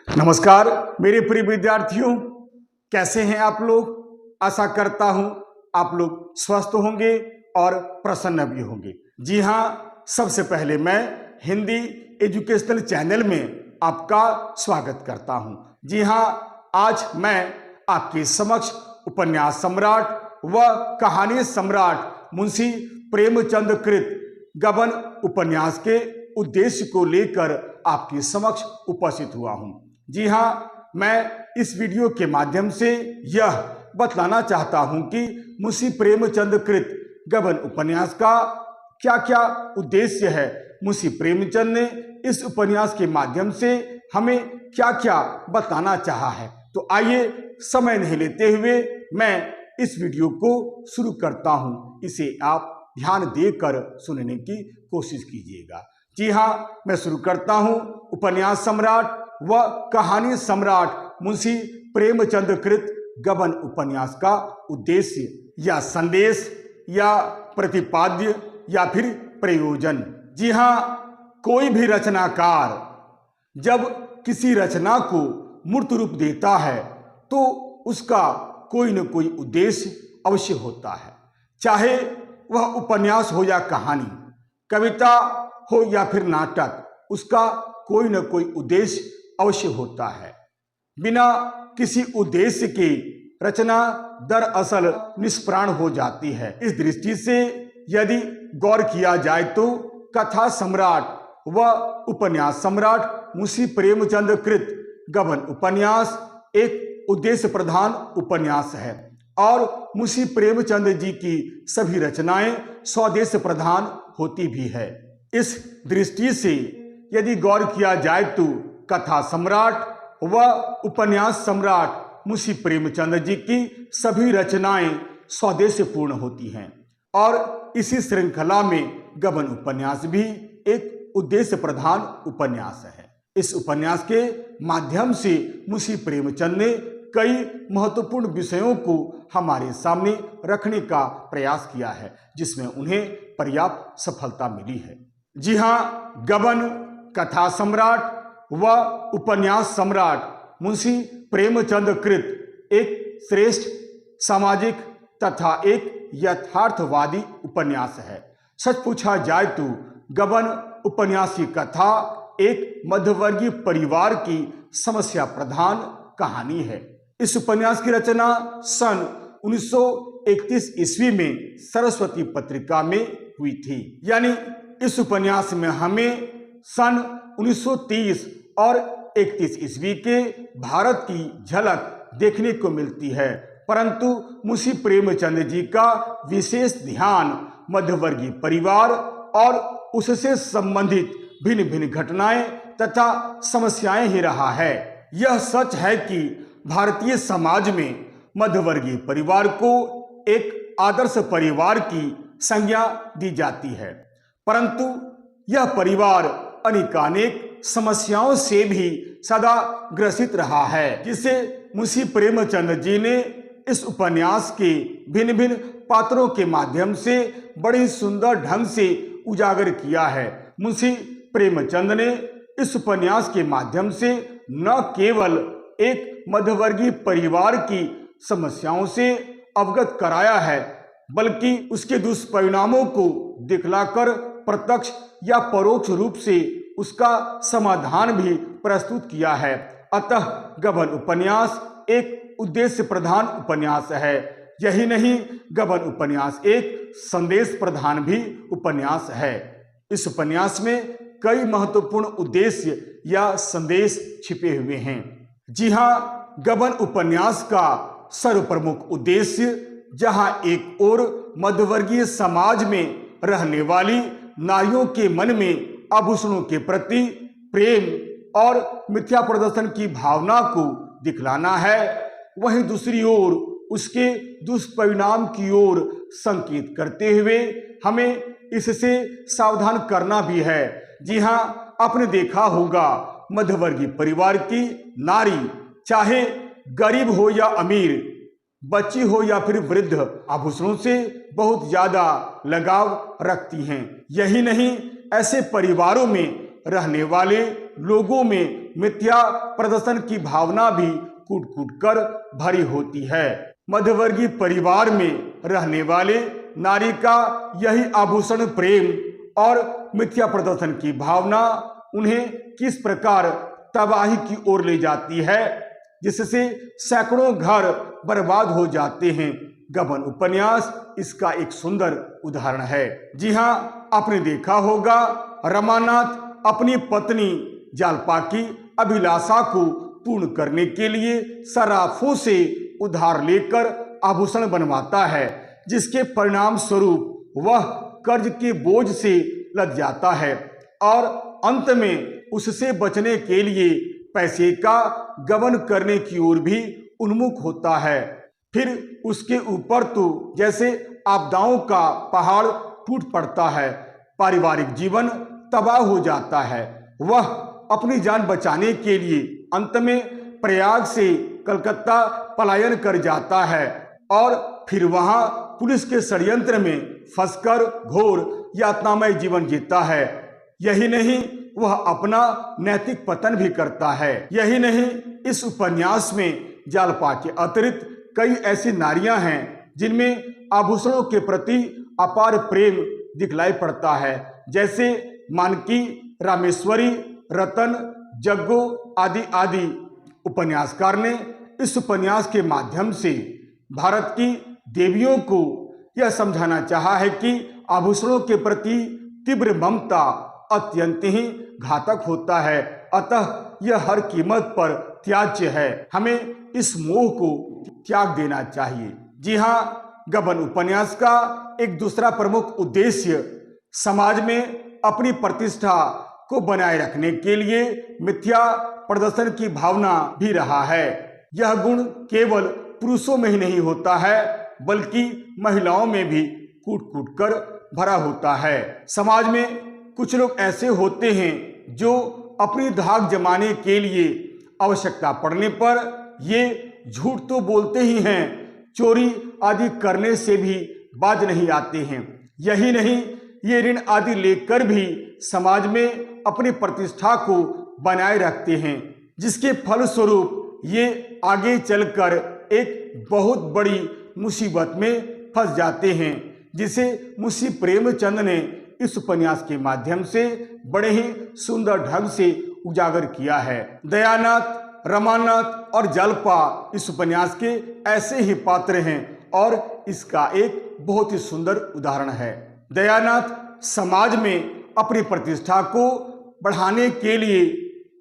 नमस्कार मेरे प्रिय विद्यार्थियों, कैसे हैं आप लोग। आशा करता हूं आप लोग स्वस्थ होंगे और प्रसन्न भी होंगे। जी हाँ, सबसे पहले मैं हिंदी एजुकेशनल चैनल में आपका स्वागत करता हूं। जी हाँ, आज मैं आपके समक्ष उपन्यास सम्राट व कहानी सम्राट मुंशी प्रेमचंद कृत गबन उपन्यास के उद्देश्य को लेकर आपके समक्ष उपस्थित हुआ हूं। जी हाँ, मैं इस वीडियो के माध्यम से यह बतलाना चाहता हूं कि मुंशी प्रेमचंद कृत गबन उपन्यास का क्या क्या उद्देश्य है। मुंशी प्रेमचंद ने इस उपन्यास के माध्यम से हमें क्या क्या बताना चाहा है। तो आइए समय नहीं लेते हुए मैं इस वीडियो को शुरू करता हूं। इसे आप ध्यान देकर सुनने की कोशिश कीजिएगा। जी हाँ, मैं शुरू करता हूं उपन्यास सम्राट व कहानी सम्राट मुंशी प्रेमचंद कृत गबन उपन्यास का उद्देश्य या संदेश या प्रतिपाद्य या फिर प्रयोजन। जी हाँ, कोई भी रचनाकार जब किसी रचना को मूर्त रूप देता है तो उसका कोई न कोई उद्देश्य अवश्य होता है। चाहे वह उपन्यास हो या कहानी, कविता हो या फिर नाटक, उसका कोई न कोई उद्देश्य अवश्य होता है। बिना किसी उद्देश्य के रचना दरअसल निष्प्राण हो जाती है। इस दृष्टि से यदि गौर किया जाए तो कथा सम्राट व उपन्यास सम्राट मुंशी प्रेमचंद कृत गबन उपन्यास एक उद्देश्य प्रधान उपन्यास है और मुंशी प्रेमचंद जी की सभी रचनाएं स्वदेश प्रधान होती भी है। इस दृष्टि से यदि गौर किया जाए तो कथा सम्राट व उपन्यास सम्राट मुंशी प्रेमचंद जी की सभी रचनाएं स्वदेश पूर्ण होती हैं और इसी श्रृंखला में गबन उपन्यास भी एक उद्देश्य प्रधान उपन्यास है। इस उपन्यास के माध्यम से मुंशी प्रेमचंद ने कई महत्वपूर्ण विषयों को हमारे सामने रखने का प्रयास किया है, जिसमें उन्हें पर्याप्त सफलता मिली है। जी हाँ, गबन, कथा सम्राट व उपन्यास सम्राट मुंशी प्रेमचंद कृत एक श्रेष्ठ सामाजिक तथा एक यथार्थवादी उपन्यास है। सच पूछा जाए तो गबन उपन्यास की कथा एक मध्यवर्गीय परिवार की समस्या प्रधान कहानी है। इस उपन्यास की रचना सन 1931 ईस्वी में सरस्वती पत्रिका में हुई थी। यानी इस उपन्यास में हमें सन 1930 और 31 ईस्वी के भारत की झलक देखने को मिलती है, परंतु मुंशी प्रेमचंद जी का विशेष ध्यान मध्यवर्गीय परिवार और उससे संबंधित भिन्न भिन्न घटनाएं तथा समस्याएं ही रहा है। यह सच है कि भारतीय समाज में मध्यवर्गीय परिवार को एक आदर्श परिवार की संज्ञा दी जाती है, परंतु यह परिवार अनेकानेक समस्याओं से भी सदा ग्रसित रहा है, जिसे मुंशी प्रेमचंद जी ने इस उपन्यास के भिन्न भिन्न पात्रों के माध्यम से बड़े सुंदर ढंग से उजागर किया है। मुंशी प्रेमचंद ने इस उपन्यास के माध्यम से न केवल एक मध्यवर्गीय परिवार की समस्याओं से अवगत कराया है, बल्कि उसके दुष्परिणामों को दिखलाकर प्रत्यक्ष या परोक्ष रूप से उसका समाधान भी प्रस्तुत किया है। अतः गबन उपन्यास एक उद्देश्य प्रधान उपन्यास है। यही नहीं, गबन उपन्यास एक संदेश प्रधान भी उपन्यास है। इस उपन्यास में कई महत्वपूर्ण उद्देश्य या संदेश छिपे हुए हैं। जी हाँ, गबन उपन्यास का सर्वप्रमुख उद्देश्य जहां एक ओर मध्यवर्गीय समाज में रहने वाली नारियों के मन में आभूषणों के प्रति प्रेम और मिथ्या प्रदर्शन की भावना को दिखलाना है, वहीं दूसरी ओर उसके दुष्परिणाम की ओर संकेत करते हुए हमें इससे सावधान करना भी है। जी हाँ, आपने देखा होगा मध्यवर्गीय परिवार की नारी, चाहे गरीब हो या अमीर, बच्ची हो या फिर वृद्ध, आभूषणों से बहुत ज्यादा लगाव रखती हैं। यही नहीं, ऐसे परिवारों में रहने वाले लोगों में मिथ्या प्रदर्शन की भावना भी कूट कूट कर भरी होती है। मध्यवर्गीय परिवार में रहने वाले नारी का यही आभूषण प्रेम और मिथ्या प्रदर्शन की भावना उन्हें किस प्रकार तबाही की ओर ले जाती है, जिससे सैकड़ों घर बर्बाद हो जाते हैं। गबन उपन्यास इसका एक सुंदर उदाहरण है। जी हाँ, आपने देखा होगा रमानाथ अपनी पत्नी जालपा की अभिलाषा को पूर्ण करने के लिए सराफों से उधार लेकर आभूषण बनवाता है, जिसके परिणाम स्वरूप वह कर्ज के बोझ से लद जाता है और अंत में उससे बचने के लिए पैसे का गबन करने की ओर भी उन्मुख होता है। फिर उसके ऊपर तो जैसे आपदाओं का पहाड़ टूट पड़ता है, पारिवारिक जीवन तबाह हो जाता है। वह अपनी जान बचाने के लिए अंत में प्रयाग से कलकत्ता पलायन कर जाता है और फिर वहां पुलिस के षड्यंत्र में फंसकर घोर यातनामय जीवन जीता है। यही नहीं, वह अपना नैतिक पतन भी करता है। यही नहीं, इस उपन्यास में जालपा के अतिरिक्त कई ऐसी नारियां हैं जिनमें आभूषणों के प्रति अपार प्रेम दिखलाई पड़ता है, जैसे मानकी, रामेश्वरी, रतन, जग्गो आदि आदि। उपन्यासकार ने इस उपन्यास के माध्यम से भारत की देवियों को यह समझाना चाहा है कि आभूषणों के प्रति तीव्र ममता अत्यंत ही घातक होता है, अतः यह हर कीमत पर त्याज्य है। हमें इस मोह को त्याग देना चाहिए। जी हाँ, गबन उपन्यास का एक दूसरा प्रमुख उद्देश्य समाज में अपनी प्रतिष्ठा को बनाए रखने के लिए मिथ्या प्रदर्शन की भावना भी रहा है। यह गुण केवल पुरुषों में ही नहीं होता है, बल्कि महिलाओं में भी कूट कूट कर भरा होता है। समाज में कुछ लोग ऐसे होते हैं जो अपनी धाक जमाने के लिए आवश्यकता पड़ने पर ये झूठ तो बोलते ही हैं, चोरी आदि करने से भी बाज नहीं आते हैं। यही नहीं, ये ऋण आदि लेकर भी समाज में अपनी प्रतिष्ठा को बनाए रखते हैं, जिसके फलस्वरूप ये आगे चलकर एक बहुत बड़ी मुसीबत में फंस जाते हैं, जिसे मुंशी प्रेमचंद ने इस उपन्यास के माध्यम से बड़े ही सुंदर ढंग से उजागर किया है। दयानाथ, रमानाथ और जालपा इस उपन्यास के ऐसे ही पात्र हैं और इसका एक बहुत ही सुंदर उदाहरण है। दयानाथ समाज में अपनी प्रतिष्ठा को बढ़ाने के लिए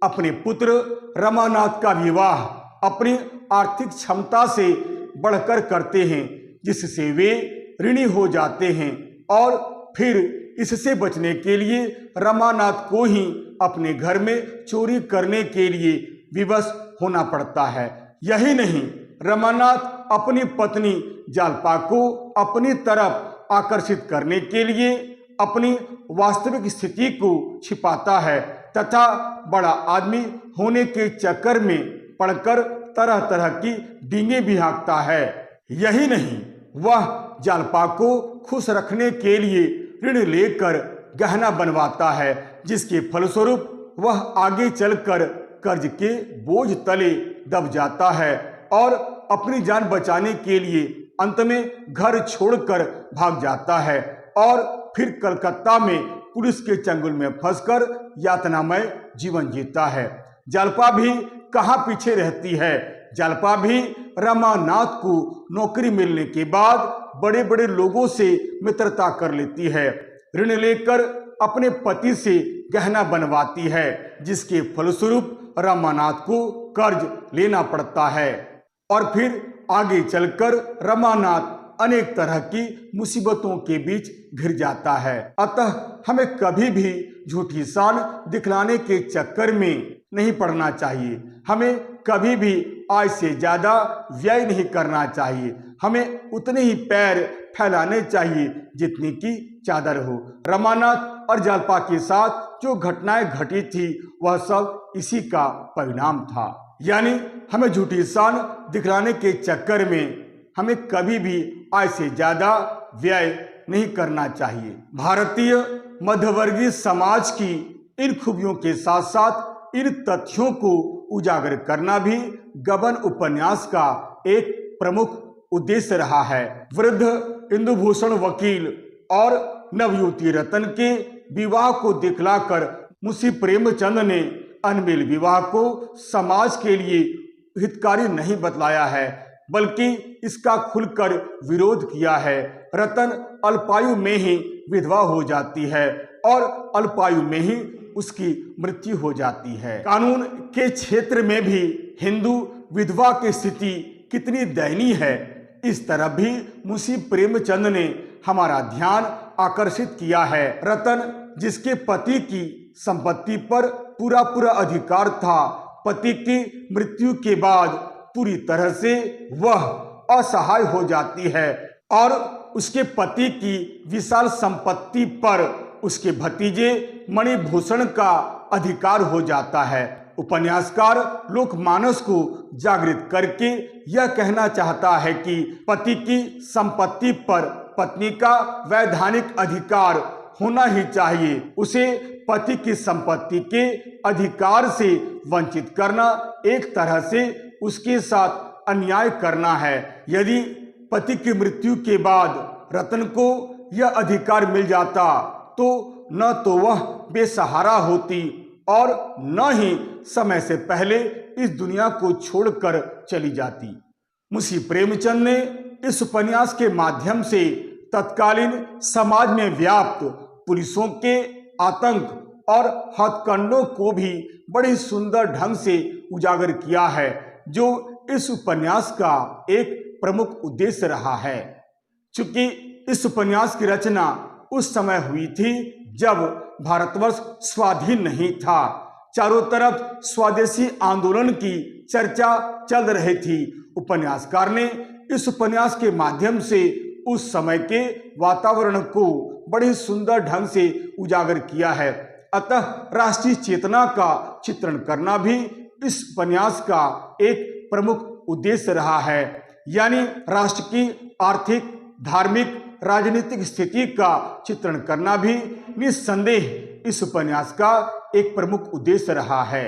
अपने पुत्र रमानाथ का विवाह अपनी आर्थिक क्षमता से बढ़कर करते हैं, जिससे वे ऋणी हो जाते हैं और फिर इससे बचने के लिए रमानाथ को ही अपने घर में चोरी करने के लिए विवश होना पड़ता है। यही नहीं, रमानाथ अपनी पत्नी जालपा को अपनी तरफ आकर्षित करने के लिए अपनी वास्तविक स्थिति को छिपाता है तथा बड़ा आदमी होने के चक्कर में पड़कर तरह तरह की डींगे भी हाँकता है। यही नहीं, वह जालपा को खुश रखने के लिए ऋण लेकर गहना बनवाता है, जिसके फलस्वरूप वह आगे चलकर कर्ज के बोझ तले दब जाता है और अपनी जान बचाने के लिए अंत में घर छोड़कर भाग जाता है और फिर कलकत्ता में पुलिस के चंगुल में फंसकर यातनामय जीवन जीता है। जालपा भी कहाँ पीछे रहती है। जालपा भी रमानाथ को नौकरी मिलने के बाद बड़े बड़े लोगों से मित्रता कर लेती है, ऋण लेकर अपने पति से गहना बनवाती है, जिसके फलस्वरूप रमानाथ को कर्ज लेना पड़ता है और फिर आगे चलकर रमानाथ अनेक तरह की मुसीबतों के बीच घिर जाता है। अतः हमें कभी भी झूठी शान दिखलाने के चक्कर में नहीं पड़ना चाहिए। हमें कभी भी आय से ज्यादा व्यय नहीं करना चाहिए। हमें उतने ही पैर फैलाने चाहिए जितनी की चादर हो। रमानाथ और जालपा के साथ जो घटनाएं घटी थी वह सब इसी का परिणाम था। यानी हमें झूठी शान दिखलाने के चक्कर में हमें कभी भी आय से ज्यादा व्यय नहीं करना चाहिए। भारतीय मध्यवर्गीय समाज की इन खूबियों के साथ साथ इन तथ्यों को उजागर करना भी गबन उपन्यास का एक प्रमुख उद्देश्य रहा है। वृद्ध इंदुभूषण वकील और नवयुवती रतन के विवाह को दिखलाकर मुंशी प्रेमचंद ने अनमेल विवाह को समाज के लिए हितकारी नहीं बतलाया है, बल्कि इसका खुलकर विरोध किया है। रतन अल्पायु में ही विधवा हो जाती है और अल्पायु में ही उसकी मृत्यु हो जाती है। कानून के क्षेत्र में भी हिंदू विधवा की स्थिति कितनी दयनीय है, इस तरफ भी मुंशी प्रेमचंद ने हमारा ध्यान आकर्षित किया है। रतन, जिसके पति की संपत्ति पर पूरा अधिकार था, पति की मृत्यु के बाद पूरी तरह से वह असहाय हो जाती है और उसके पति की विशाल संपत्ति पर उसके भतीजे मणिभूषण का अधिकार हो जाता है। उपन्यासकार लोकमानस को जागृत करके यह कहना चाहता है कि पति की संपत्ति पर पत्नी का वैधानिक अधिकार होना ही चाहिए। उसे पति की संपत्ति के अधिकार से वंचित करना एक तरह से उसके साथ अन्याय करना है। यदि पति की मृत्यु के बाद रतन को यह अधिकार मिल जाता तो न तो वह बेसहारा होती और न ही समय से पहले इस दुनिया को छोड़कर चली जाती। मुंशी प्रेमचंद ने इस उपन्यास के माध्यम से तत्कालीन समाज में व्याप्त पुलिसों के आतंक और हथकंडों को भी बड़ी सुंदर ढंग से उजागर किया है, जो इस उपन्यास का एक प्रमुख उद्देश्य रहा है। चूंकि इस उपन्यास की रचना उस समय हुई थी जब भारतवर्ष स्वाधीन नहीं था, चारों तरफ स्वदेशी आंदोलन की चर्चा चल रही थी। उपन्यासकार ने इस उपन्यास के माध्यम से उस समय के वातावरण को बड़ी सुंदर ढंग से उजागर किया है। अतः राष्ट्रीय चेतना का चित्रण करना भी इस उपन्यास का एक प्रमुख उद्देश्य रहा है, यानी राष्ट्र की आर्थिक, धार्मिक, राजनीतिक स्थिति का चित्रण करना भी निस्संदेह इस उपन्यास का एक प्रमुख उद्देश्य रहा है।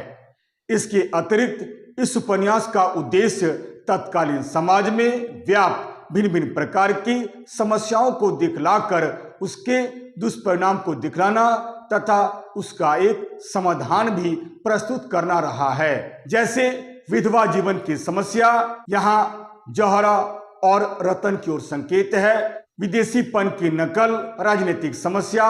इसके अतिरिक्त इस उपन्यास का उद्देश्य तत्कालीन समाज में व्याप्त भिन्न भिन्न प्रकार की समस्याओं को दिखलाकर उसके दुष्परिणाम को दिखलाना तथा उसका एक समाधान भी प्रस्तुत करना रहा है। जैसे विधवा जीवन की समस्या, यहाँ जौहरा और रतन की ओर संकेत है। विदेशीपन की नकल, राजनीतिक समस्या,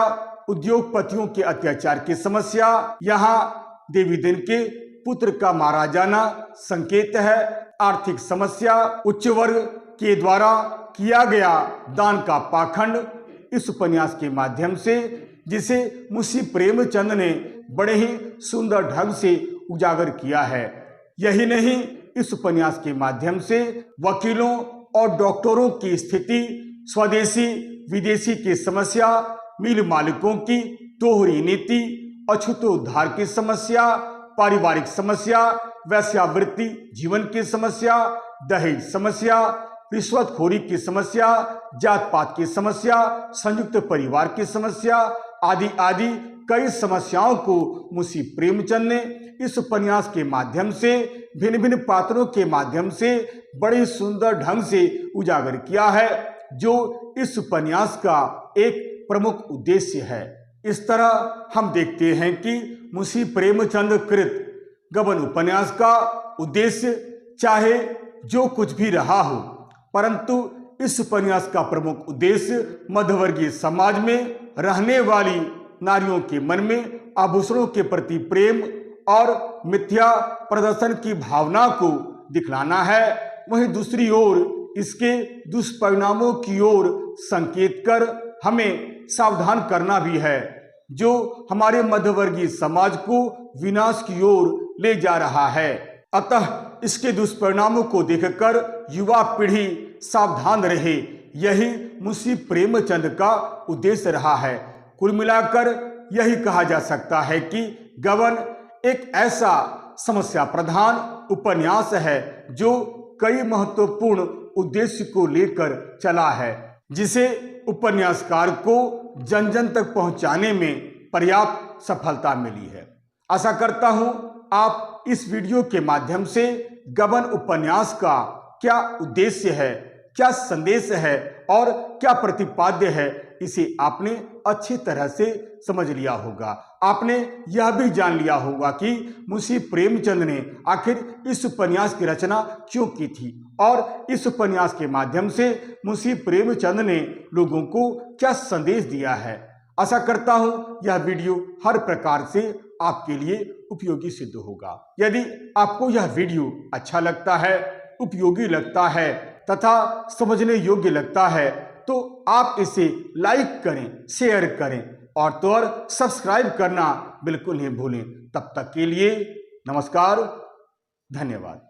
उद्योगपतियों के अत्याचार की समस्या, यहाँ देवी दिन के पुत्र का मारा जाना संकेत है। आर्थिक समस्या, उच्च वर्ग के द्वारा किया गया दान का पाखंड इस उपन्यास के माध्यम से, जिसे मुंशी प्रेमचंद ने बड़े ही सुंदर ढंग से उजागर किया है। यही नहीं, इस उपन्यास के माध्यम से वकीलों और डॉक्टरों की स्थिति, स्वदेशी विदेशी की समस्या, मिल मालिकों की दोहरी नीति, अछूतोद्धार की समस्या, पारिवारिक समस्या, वैश्यावृत्ति जीवन की समस्या, दहेज समस्या, रिश्वतखोरी की समस्या, जात पात की समस्या, संयुक्त परिवार की समस्या आदि आदि कई समस्याओं को मुंशी प्रेमचंद ने इस उपन्यास के माध्यम से, भिन्न भिन्न पात्रों के माध्यम से बड़े सुंदर ढंग से उजागर किया है, जो इस उपन्यास का एक प्रमुख उद्देश्य है। इस तरह हम देखते हैं कि मुंशी प्रेमचंद कृत गबन उपन्यास का उद्देश्य चाहे जो कुछ भी रहा हो, परंतु इस उपन्यास का प्रमुख उद्देश्य मध्यवर्गीय समाज में रहने वाली नारियों के मन में आभूषणों के प्रति प्रेम और मिथ्या प्रदर्शन की भावना को दिखलाना है। वहीं दूसरी ओर इसके दुष्परिणामों की ओर संकेत कर हमें सावधान करना भी है, जो हमारे मध्यवर्गीय समाज को विनाश की ओर ले जा रहा है। अतः इसके दुष्परिणामों को देखकर युवा पीढ़ी सावधान रहे, यही मुंशी प्रेमचंद का उद्देश्य रहा है। कुल मिलाकर यही कहा जा सकता है कि गबन एक ऐसा समस्या प्रधान उपन्यास है जो कई महत्वपूर्ण उद्देश्य को लेकर चला है, जिसे उपन्यासकार को जन जन तक पहुंचाने में पर्याप्त सफलता मिली है। आशा करता हूं आप इस वीडियो के माध्यम से गबन उपन्यास का क्या उद्देश्य है, क्या संदेश है और क्या प्रतिपाद्य है, इसे आपने अच्छी तरह से समझ लिया होगा। आपने यह भी जान लिया होगा कि मुंशी प्रेमचंद ने आखिर इस उपन्यास की रचना क्यों की थी और इस उपन्यास के माध्यम से मुंशी प्रेमचंद ने लोगों को क्या संदेश दिया है। आशा करता हूं यह वीडियो हर प्रकार से आपके लिए उपयोगी सिद्ध होगा। यदि आपको यह वीडियो अच्छा लगता है, उपयोगी लगता है तथा समझने योग्य लगता है तो आप इसे लाइक करें, शेयर करें और सब्सक्राइब करना बिल्कुल नहीं भूलें। तब तक के लिए नमस्कार, धन्यवाद।